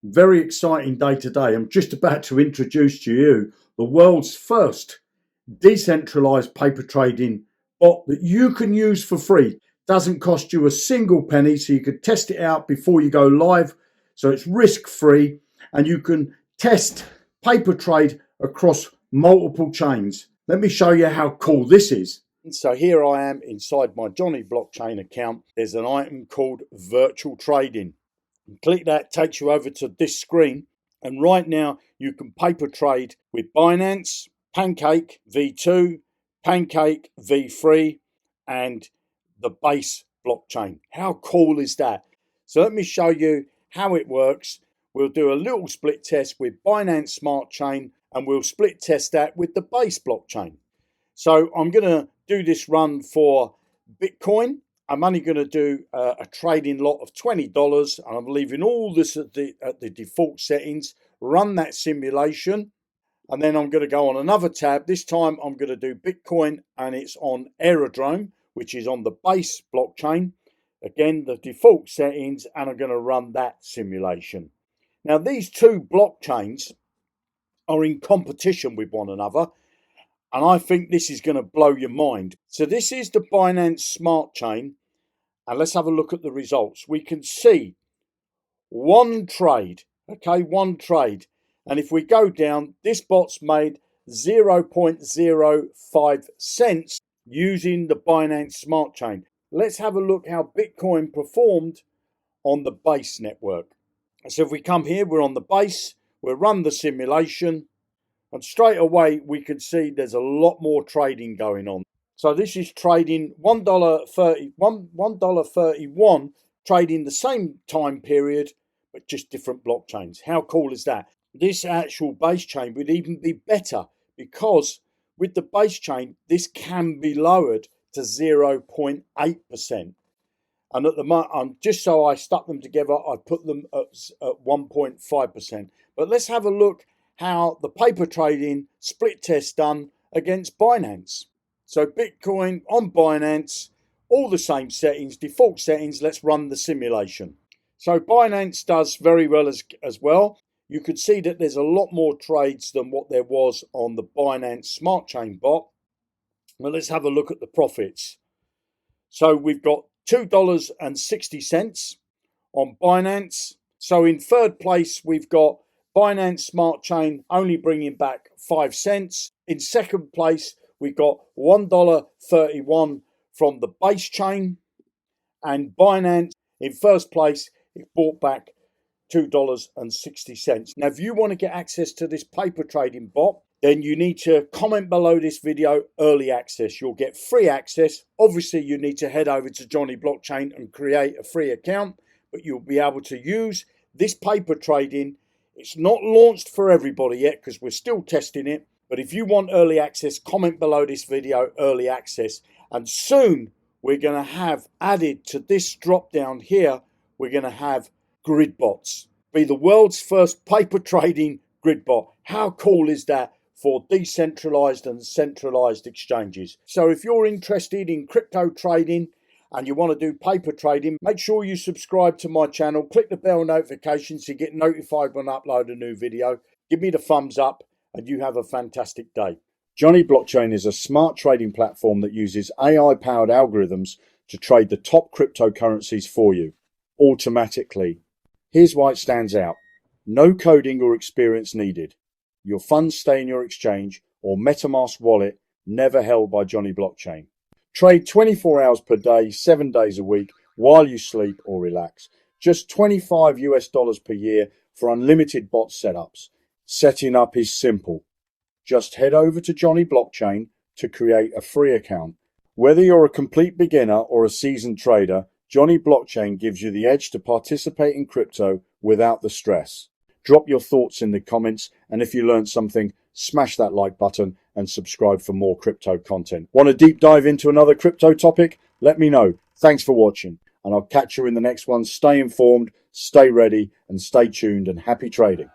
Very exciting day today. I'm just about to introduce to you the world's first decentralized paper trading bot that you can use for free. Doesn't cost you a single penny, so you could test it out before you go live. So it's risk-free and you can test paper trade across multiple chains. Let me show you how cool this is. So here I am inside my Jonny blockchain account. There's an item called virtual trading. Click that, takes you over to this screen, and right now you can paper trade with Binance, Pancake V2, Pancake V3 and the base blockchain. How cool is that? So let me show you how it works. We'll do a little split test with Binance Smart Chain and we'll split test that with the base blockchain. So I'm going to do this run for Bitcoin. I'm only going to do a trading lot of $20 and I'm leaving all this at the default settings, run that simulation, and then I'm going to go on another tab. This time I'm going to do Bitcoin and it's on Aerodrome, which is on the base blockchain. Again, the default settings, and I'm going to run that simulation. Now, these two blockchains are in competition with one another, and I think this is going to blow your mind. So this is the Binance Smart Chain. And let's have a look at the results. We can see one trade, okay, one trade. And if we go down, this bot's made 0.05 cents using the Binance Smart Chain. Let's have a look how Bitcoin performed on the base network. So if we come here, we're on the base, we'll run the simulation, and straight away we can see there's a lot more trading going on. So this is trading $1.31, trading the same time period, but just different blockchains. How cool is that? This actual base chain would even be better because with the base chain, this can be lowered to 0.8%. And at the moment, just so I stuck them together, I put them at 1.5%. But let's have a look how the paper trading split test done against Binance. So Bitcoin on Binance, all the same settings, default settings. Let's run the simulation. So Binance does very well as well. You could see that there's a lot more trades than what there was on the Binance Smart Chain bot. Well, let's have a look at the profits. So we've got $2.60 on Binance. So in third place, we've got Binance Smart Chain only bringing back 5 cents. In second place, we got $1.31 from the base chain, and Binance in first place, it brought back $2.60. Now, if you want to get access to this paper trading bot, then you need to comment below this video, early access. You'll get free access. Obviously, you need to head over to Jonny Blockchain and create a free account, but you'll be able to use this paper trading. It's not launched for everybody yet because we're still testing it. But if you want early access, comment below this video, early access. And soon we're going to have added to this drop down here, we're going to have grid bots. Be the world's first paper trading grid bot. How cool is that for decentralized and centralized exchanges? So if you're interested in crypto trading and you want to do paper trading, make sure you subscribe to my channel. Click the bell notification so you get notified when I upload a new video. Give me the thumbs up. And you have a fantastic day. Jonny Blockchain is a smart trading platform that uses AI-powered algorithms to trade the top cryptocurrencies for you, automatically. Here's why it stands out. No coding or experience needed. Your funds stay in your exchange or MetaMask wallet, never held by Jonny Blockchain. Trade 24 hours per day, 7 days a week, while you sleep or relax. Just $25 per year for unlimited bot setups. Setting up is simple. Just head over to Jonny Blockchain to create a free account. Whether you're a complete beginner or a seasoned trader, Jonny Blockchain gives you the edge to participate in crypto without the stress. Drop your thoughts in the comments, and if you learned something, smash that like button and subscribe for more crypto content. Want to deep dive into another crypto topic? Let me know. Thanks for watching, and I'll catch you in the next one. Stay informed, stay ready, and stay tuned, and happy trading.